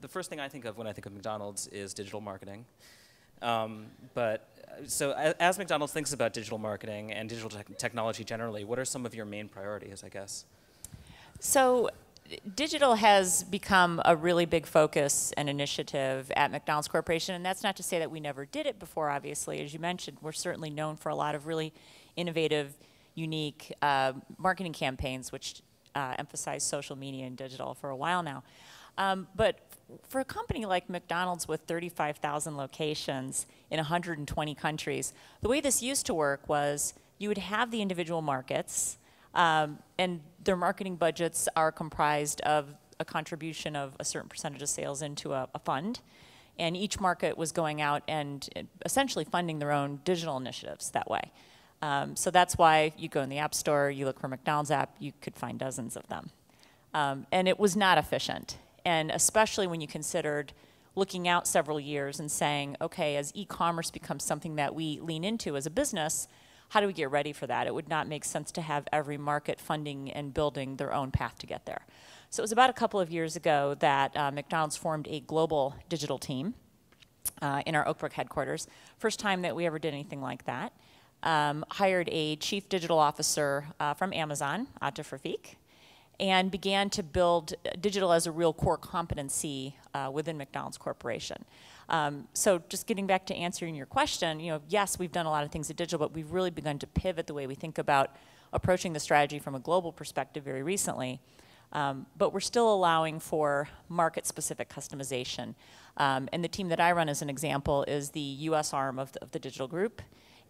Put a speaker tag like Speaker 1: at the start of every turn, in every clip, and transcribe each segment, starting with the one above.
Speaker 1: the first thing I think of when I think of McDonald's is digital marketing. So as McDonald's thinks about digital marketing and digital technology generally, what are some of your main priorities, I guess?
Speaker 2: So digital has become a really big focus and initiative at McDonald's Corporation, and that's not to say that we never did it before, obviously. As you mentioned, we're certainly known for a lot of really innovative, unique marketing campaigns, which emphasize social media and digital for a while now. But for a company like McDonald's with 35,000 locations in 120 countries, the way this used to work was you would have the individual markets, and their marketing budgets are comprised of a contribution of a certain percentage of sales into a fund. And each market was going out and essentially funding their own digital initiatives that way. So that's why you go in the App Store, you look for McDonald's app, you could find dozens of them. And it was not efficient. And especially when you considered looking out several years and saying, okay, as e-commerce becomes something that we lean into as a business, how do we get ready for that? It would not make sense to have every market funding and building their own path to get there. So it was about a couple of years ago that McDonald's formed a global digital team in our Oak Brook headquarters. First time that we ever did anything like that. Hired a chief digital officer from Amazon, Atif Rafiq, and began to build digital as a real core competency within McDonald's Corporation. So just getting back to answering your question, yes, we've done a lot of things at digital, but we've really begun to pivot the way we think about approaching the strategy from a global perspective very recently. But we're still allowing for market-specific customization. And the team that I run, as an example, is the U.S. arm of the digital group.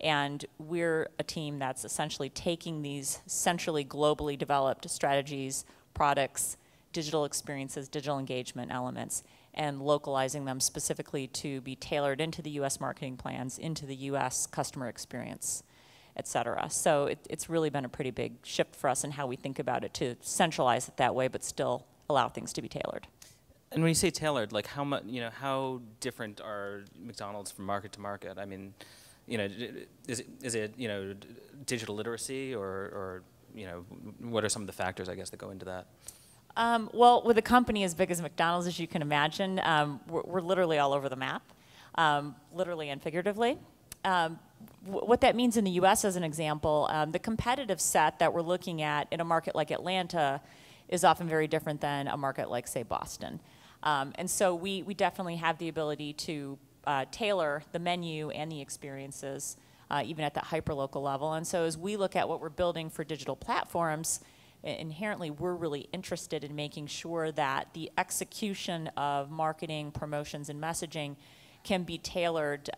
Speaker 2: And we're a team that's essentially taking these centrally, globally developed strategies, products, digital experiences, digital engagement elements, and localizing them specifically to be tailored into the U.S. marketing plans, into the U.S. customer experience, et cetera. So it's really been a pretty big shift for us in how we think about it, to centralize it that way, but still allow things to be tailored.
Speaker 1: And when you say tailored, like how different are McDonald's from market to market? I mean, is it digital literacy, or what are some of the factors, I guess, that go into that?
Speaker 2: Well, with a company as big as McDonald's, as you can imagine, we're literally all over the map, literally and figuratively. What that means in the U.S., as an example, the competitive set that we're looking at in a market like Atlanta is often very different than a market like, say, Boston. And so we definitely have the ability to tailor the menu and the experiences, even at that hyper-local level. And so as we look at what we're building for digital platforms, inherently we're really interested in making sure that the execution of marketing, promotions, and messaging can be tailored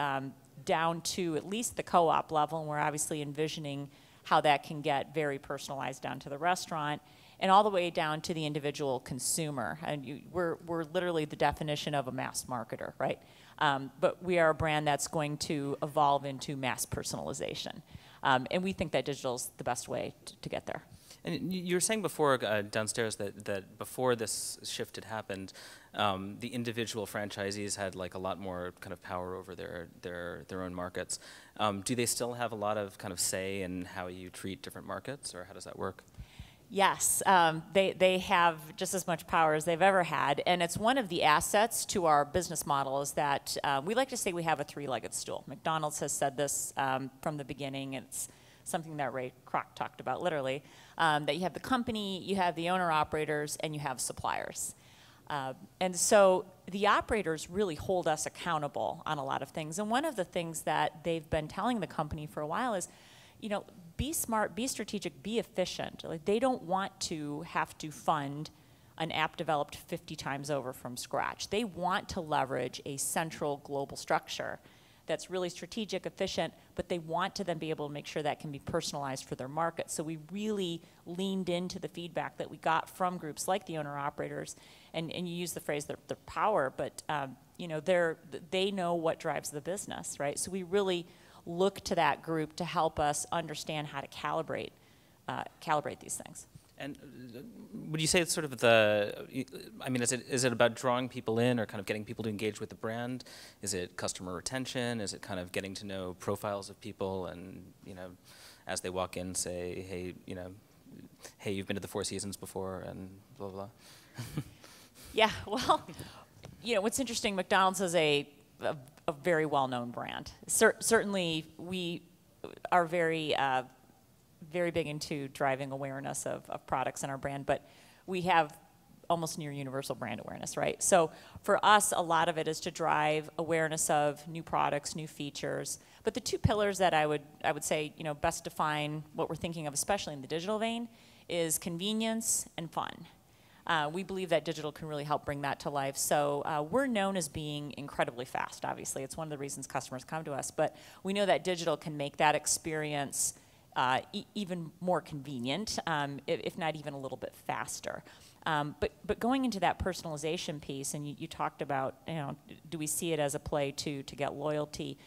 Speaker 2: down to at least the co-op level. And we're obviously envisioning how that can get very personalized down to the restaurant, and all the way down to the individual consumer. And we're literally the definition of a mass marketer, right? But we are a brand that's going to evolve into mass personalization. And we think that digital is the best way to get there.
Speaker 1: And you were saying before downstairs that before this shift had happened, the individual franchisees had like a lot more kind of power over their own markets. Do they still have a lot of kind of say in how you treat different markets, or how does that work?
Speaker 2: Yes, they have just as much power as they've ever had, and it's one of the assets to our business model is that we like to say we have a three-legged stool. McDonald's has said this from the beginning. It's something that Ray Kroc talked about, literally, that you have the company, you have the owner-operators, and you have suppliers. And so the operators really hold us accountable on a lot of things, and one of the things that they've been telling the company for a while is, be smart, be strategic, be efficient. Like, they don't want to have to fund an app developed 50 times over from scratch. They want to leverage a central global structure that's really strategic, efficient, but they want to then be able to make sure that can be personalized for their market. So we really leaned into the feedback that we got from groups like the owner-operators, and you use the phrase their power, but they know what drives the business, right? So we really look to that group to help us understand how to calibrate these things.
Speaker 1: And would you say it's sort of is it about drawing people in, or kind of getting people to engage with the brand? Is it customer retention? Is it kind of getting to know profiles of people, and as they walk in, say, hey, you've been to the Four Seasons before, and blah blah.
Speaker 2: Yeah, well, what's interesting, McDonald's is a very well-known brand. Certainly, we are very big into driving awareness of products in our brand, but we have almost near universal brand awareness, right? So for us, a lot of it is to drive awareness of new products, new features. But the two pillars that I would say, best define what we're thinking of, especially in the digital vein, is convenience and fun. We believe that digital can really help bring that to life. So we're known as being incredibly fast, obviously. It's one of the reasons customers come to us. But we know that digital can make that experience even more convenient, if not even a little bit faster. But going into that personalization piece, and you talked about, do we see it as a play to get loyalty?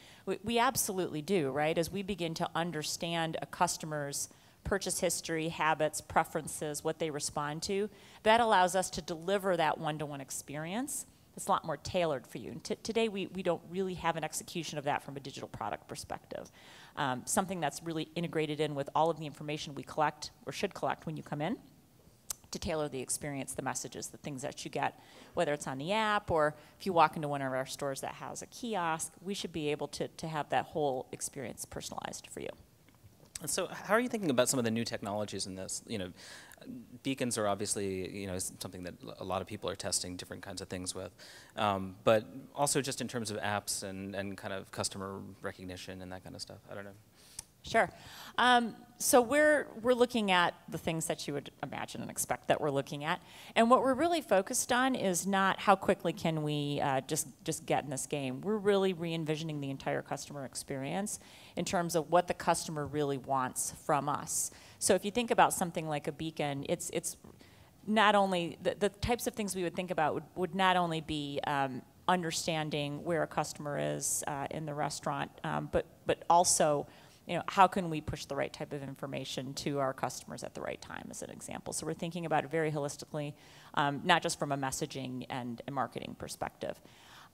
Speaker 2: We absolutely do, right? As we begin to understand a customer's purchase history, habits, preferences, what they respond to, that allows us to deliver that one-to-one experience. It's a lot more tailored for you. And today, we don't really have an execution of that from a digital product perspective. Something that's really integrated in with all of the information we collect, or should collect when you come in, to tailor the experience, the messages, the things that you get, whether it's on the app or if you walk into one of our stores that has a kiosk, we should be able to have that whole experience personalized for you.
Speaker 1: So how are you thinking about some of the new technologies in this? Beacons are obviously, something that a lot of people are testing different kinds of things with. But also just in terms of apps and kind of customer recognition and that kind of stuff. I don't know.
Speaker 2: Sure. So we're looking at the things that you would imagine and expect that we're looking at. And what we're really focused on is not how quickly can we just get in this game. We're really re-envisioning the entire customer experience in terms of what the customer really wants from us. So if you think about something like a beacon, it's not only, the types of things we would think about would not only be understanding where a customer is in the restaurant, but also, how can we push the right type of information to our customers at the right time, as an example. So we're thinking about it very holistically, not just from a messaging and a marketing perspective.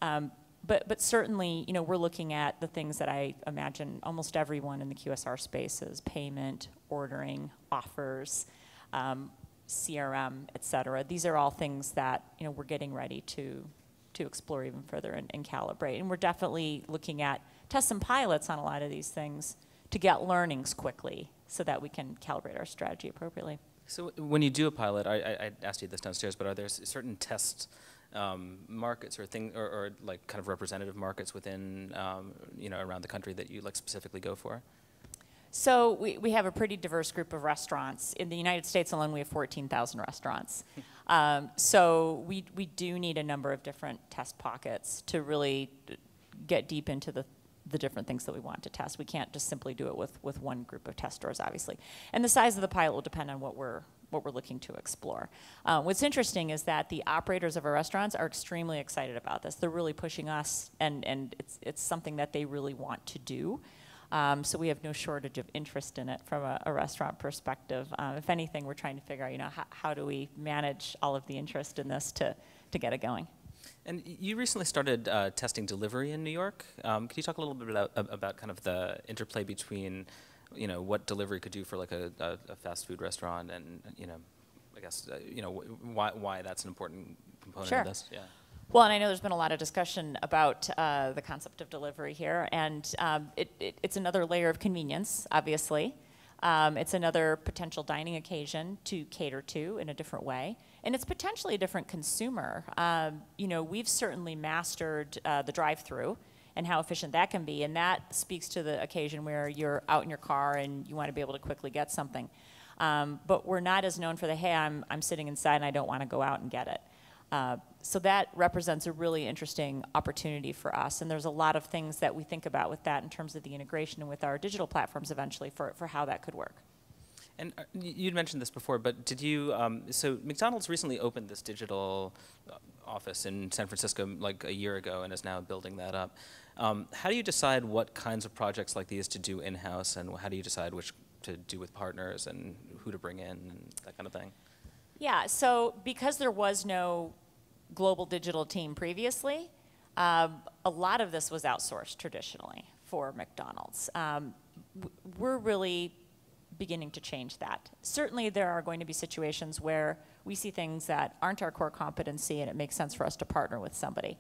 Speaker 2: But certainly, we're looking at the things that I imagine almost everyone in the QSR space is: payment, ordering, offers, CRM, et cetera. These are all things that we're getting ready to explore even further and calibrate. And we're definitely looking at tests and pilots on a lot of these things to get learnings quickly so that we can calibrate our strategy appropriately.
Speaker 1: So when you do a pilot, I asked you this downstairs, but are there certain test markets or like kind of representative markets within, around the country that you specifically go for?
Speaker 2: So we have a pretty diverse group of restaurants. In the United States alone, we have 14,000 restaurants. So we do need a number of different test pockets to really get deep into the different things that we want to test. We can't just simply do it with one group of test stores, obviously. And the size of the pilot will depend on what we're looking to explore. What's interesting is that the operators of our restaurants are extremely excited about this. They're really pushing us, and it's something that they really want to do. So we have no shortage of interest in it from a restaurant perspective. If anything, we're trying to figure out, how do we manage all of the interest in this to get it going.
Speaker 1: And you recently started testing delivery in New York. Could you talk a little bit about kind of the interplay between, what delivery could do for like a fast food restaurant, and I guess why that's an important component of this? Yeah.
Speaker 2: Well, and I know there's been a lot of discussion about the concept of delivery here, and it's another layer of convenience, obviously. It's another potential dining occasion to cater to in a different way. And it's potentially a different consumer. We've certainly mastered the drive-through and how efficient that can be. And that speaks to the occasion where you're out in your car and you want to be able to quickly get something. But we're not as known for the, hey, I'm sitting inside and I don't want to go out and get it. So that represents a really interesting opportunity for us. And there's a lot of things that we think about with that in terms of the integration and with our digital platforms eventually for how that could work.
Speaker 1: And you'd mentioned this before, but did you, so McDonald's recently opened this digital office in San Francisco like a year ago and is now building that up. How do you decide what kinds of projects like these to do in-house, and how do you decide which to do with partners and who to bring in and that kind of thing?
Speaker 2: Yeah, so because there was no global digital team previously, a lot of this was outsourced traditionally for McDonald's. We're really beginning to change that. Certainly there are going to be situations where we see things that aren't our core competency, and it makes sense for us to partner with somebody.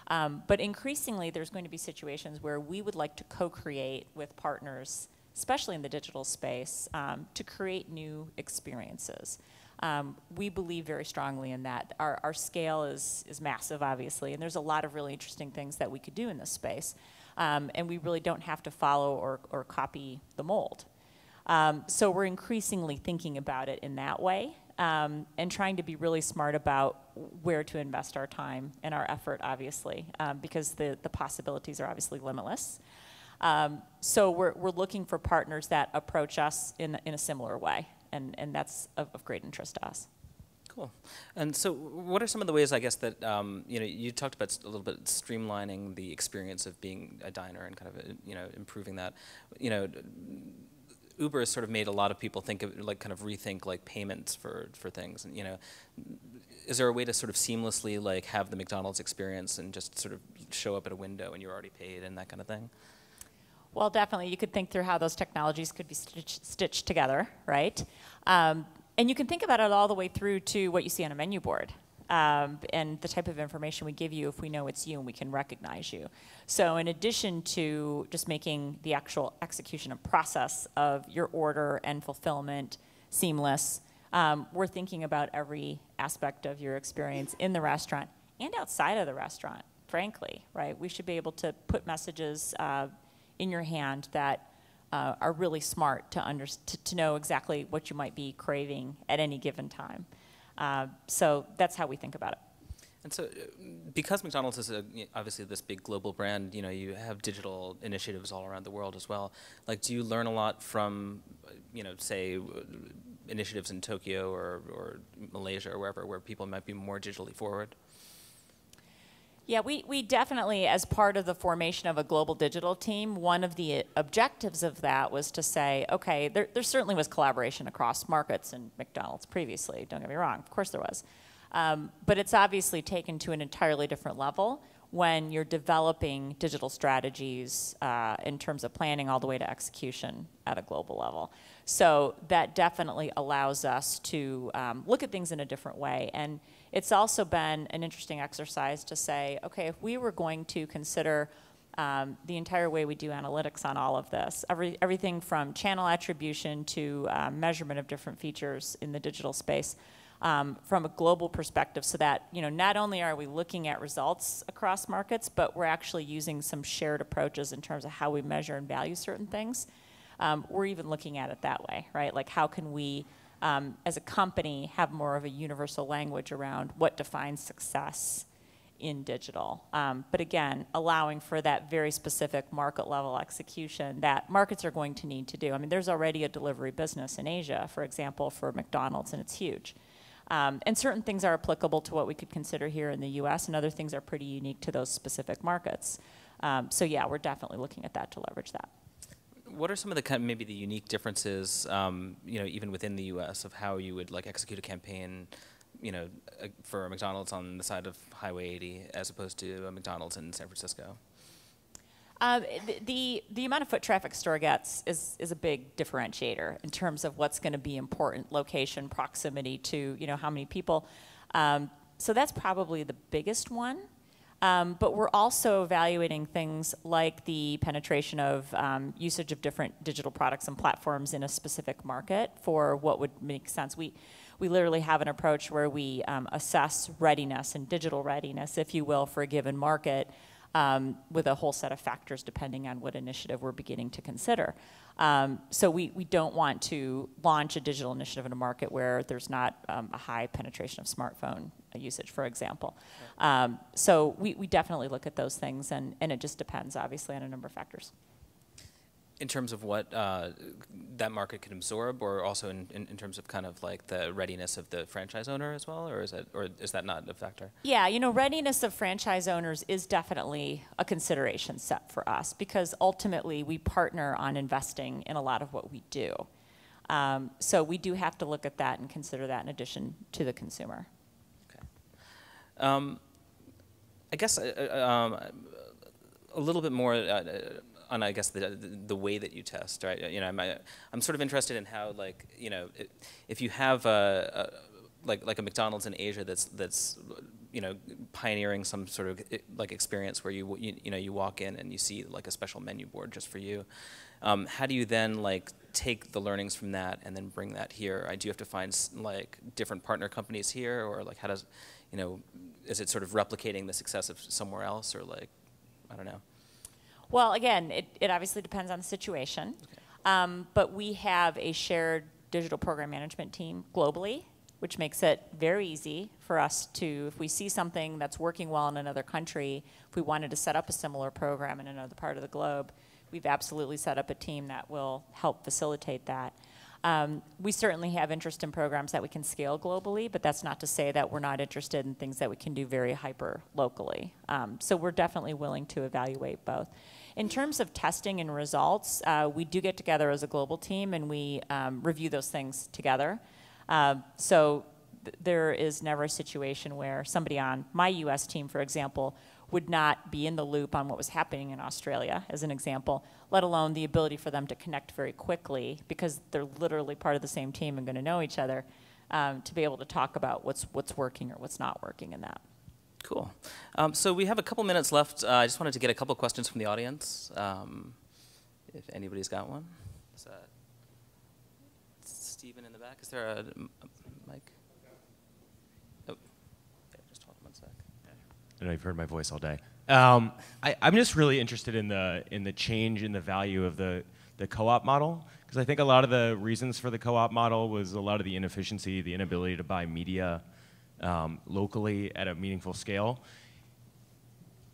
Speaker 2: But increasingly, there's going to be situations where we would like to co-create with partners, especially in the digital space, to create new experiences. We believe very strongly in that. Our scale is massive, obviously, and there's a lot of really interesting things that we could do in this space. And we really don't have to follow or copy the mold. So we're increasingly thinking about it in that way, and trying to be really smart about where to invest our time and our effort, obviously, because the possibilities are obviously limitless. So we're looking for partners that approach us in a similar way, and that's of great interest to us.
Speaker 1: Cool. And so what are some of the ways, I guess, that, you talked about a little bit streamlining the experience of being a diner and kind of, improving that. Uber has sort of made a lot of people think of, kind of rethink, payments for things. And, is there a way to sort of seamlessly, have the McDonald's experience and just sort of show up at a window and you're already paid and that kind of thing?
Speaker 2: Well, definitely. You could think through how those technologies could be stitched together, right? And you can think about it all the way through to what you see on a menu board, and the type of information we give you if we know it's you and we can recognize you. So in addition to just making the actual execution and process of your order and fulfillment seamless, we're thinking about every aspect of your experience in the restaurant and outside of the restaurant, frankly, right? We should be able to put messages in your hand that are really smart to know exactly what you might be craving at any given time. So that's how we think about it.
Speaker 1: And so, because McDonald's is obviously this big global brand, you have digital initiatives all around the world as well. Do you learn a lot from, say, initiatives in Tokyo or Malaysia or wherever, where people might be more digitally forward?
Speaker 2: Yeah, we definitely, as part of the formation of a global digital team, one of the objectives of that was to say, okay, there certainly was collaboration across markets in McDonald's previously, don't get me wrong, of course there was. But it's obviously taken to an entirely different level when you're developing digital strategies in terms of planning all the way to execution at a global level. So that definitely allows us to look at things in a different way. And it's also been an interesting exercise to say, okay, if we were going to consider the entire way we do analytics on all of this, everything from channel attribution to measurement of different features in the digital space, from a global perspective, so that not only are we looking at results across markets, but we're actually using some shared approaches in terms of how we measure and value certain things. We're even looking at it that way, right? How can we, as a company, have more of a universal language around what defines success in digital? But again, allowing for that very specific market level execution that markets are going to need to do. I mean, there's already a delivery business in Asia, for example, for McDonald's, and it's huge. And certain things are applicable to what we could consider here in the US, and other things are pretty unique to those specific markets. So yeah, we're definitely looking at that to leverage that.
Speaker 1: What are some of the maybe the unique differences, even within the U.S. of how you would execute a campaign, for a McDonald's on the side of Highway 80 as opposed to a McDonald's in San Francisco?
Speaker 2: The amount of foot traffic a store gets is a big differentiator in terms of what's going to be important: location, proximity to how many people. So that's probably the biggest one. But we're also evaluating things like the penetration of usage of different digital products and platforms in a specific market for what would make sense. We literally have an approach where we assess readiness and digital readiness, if you will, for a given market, with a whole set of factors depending on what initiative we're beginning to consider. So we don't want to launch a digital initiative in a market where there's not a high penetration of smartphone usage, for example. So we definitely look at those things, and it just depends, obviously, on a number of factors.
Speaker 1: In terms of what that market can absorb, or also in terms of kind of the readiness of the franchise owner as well, or is that not a factor?
Speaker 2: Yeah, readiness of franchise owners is definitely a consideration set for us, because ultimately we partner on investing in a lot of what we do. So we do have to look at that and consider that in addition to the consumer.
Speaker 1: Okay. I guess a little bit more on, I guess, the way that you test, right? I'm sort of interested in how, if you have a like a McDonald's in Asia that's you know, pioneering some sort of like experience where you walk in and you see like a special menu board just for you. How do you then like take the learnings from that and then bring that here? Do you have to find like different partner companies here, or like how does, you know, is it sort of replicating the success of somewhere else, or like, I don't know.
Speaker 2: Well, again, it obviously depends on the situation. Okay. But we have a shared digital program management team globally, which makes it very easy for us to, if we see something that's working well in another country, if we wanted to set up a similar program in another part of the globe, we've absolutely set up a team that will help facilitate that. We certainly have interest in programs that we can scale globally, but that's not to say that we're not interested in things that we can do very hyper locally. So we're definitely willing to evaluate both. In terms of testing and results, we do get together as a global team and we review those things together. So there is never a situation where somebody on my US team, for example, would not be in the loop on what was happening in Australia, as an example, let alone the ability for them to connect very quickly, because they're literally part of the same team and going to know each other, to be able to talk about what's working or what's not working in that.
Speaker 1: Cool. So we have a couple minutes left. I just wanted to get a couple questions from the audience, if anybody's got one. Is that Stephen in the back? Is there a mic? Oh, okay, just hold on one sec.
Speaker 3: I know you've heard my voice all day. I'm just really interested in the change in the value of the co-op model, because I think a lot of the reasons for the co-op model was a lot of the inefficiency, the inability to buy media locally at a meaningful scale.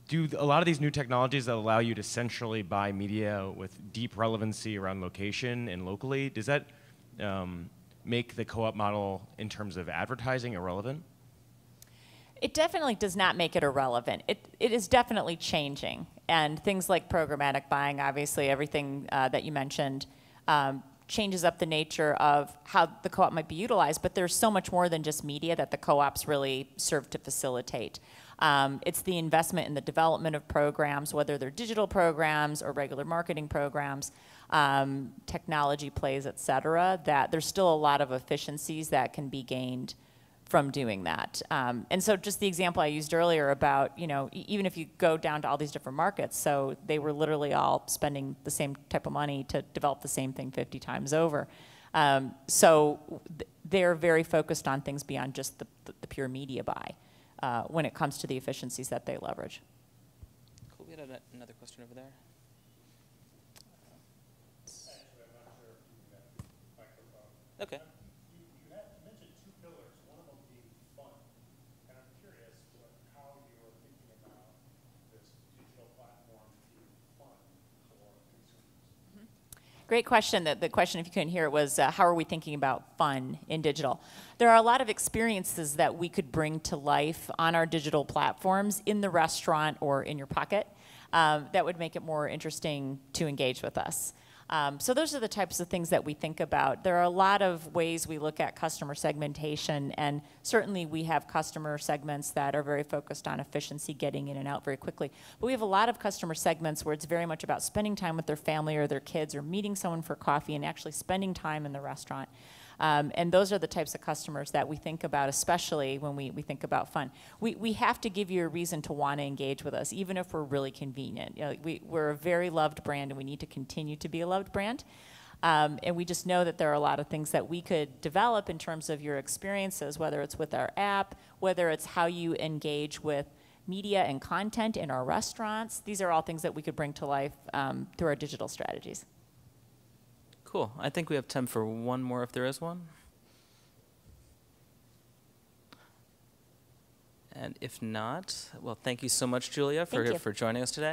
Speaker 3: Do a lot of these new technologies that allow you to centrally buy media with deep relevancy around location and locally, does that make the co-op model in terms of advertising irrelevant?
Speaker 2: It definitely does not make it irrelevant. It is definitely changing. And things like programmatic buying, obviously everything that you mentioned, changes up the nature of how the co-op might be utilized, but there's so much more than just media that the co-ops really serve to facilitate. It's the investment in the development of programs, whether they're digital programs or regular marketing programs, technology plays, et cetera, that there's still a lot of efficiencies that can be gained from doing that. And so just the example I used earlier about, you know, even if you go down to all these different markets, so they were literally all spending the same type of money to develop the same thing 50 times over. So they're very focused on things beyond just the pure media buy when it comes to the efficiencies that they leverage.
Speaker 1: Cool, we had another question over there. Okay.
Speaker 2: Great question. The question, if you couldn't hear it, was how are we thinking about fun in digital? There are a lot of experiences that we could bring to life on our digital platforms in the restaurant or in your pocket that would make it more interesting to engage with us. So those are the types of things that we think about. There are a lot of ways we look at customer segmentation, and certainly we have customer segments that are very focused on efficiency, getting in and out very quickly. But we have a lot of customer segments where it's very much about spending time with their family or their kids, or meeting someone for coffee and actually spending time in the restaurant. And those are the types of customers that we think about, especially when we think about fun. We have to give you a reason to want to engage with us, even if we're really convenient. You know, we're a very loved brand, and we need to continue to be a loved brand. And we just know that there are a lot of things that we could develop in terms of your experiences, whether it's with our app, whether it's how you engage with media and content in our restaurants. These are all things that we could bring to life through our digital strategies.
Speaker 1: Cool. I think we have time for one more if there is one. And if not, well, thank you so much, Julia, for joining us today.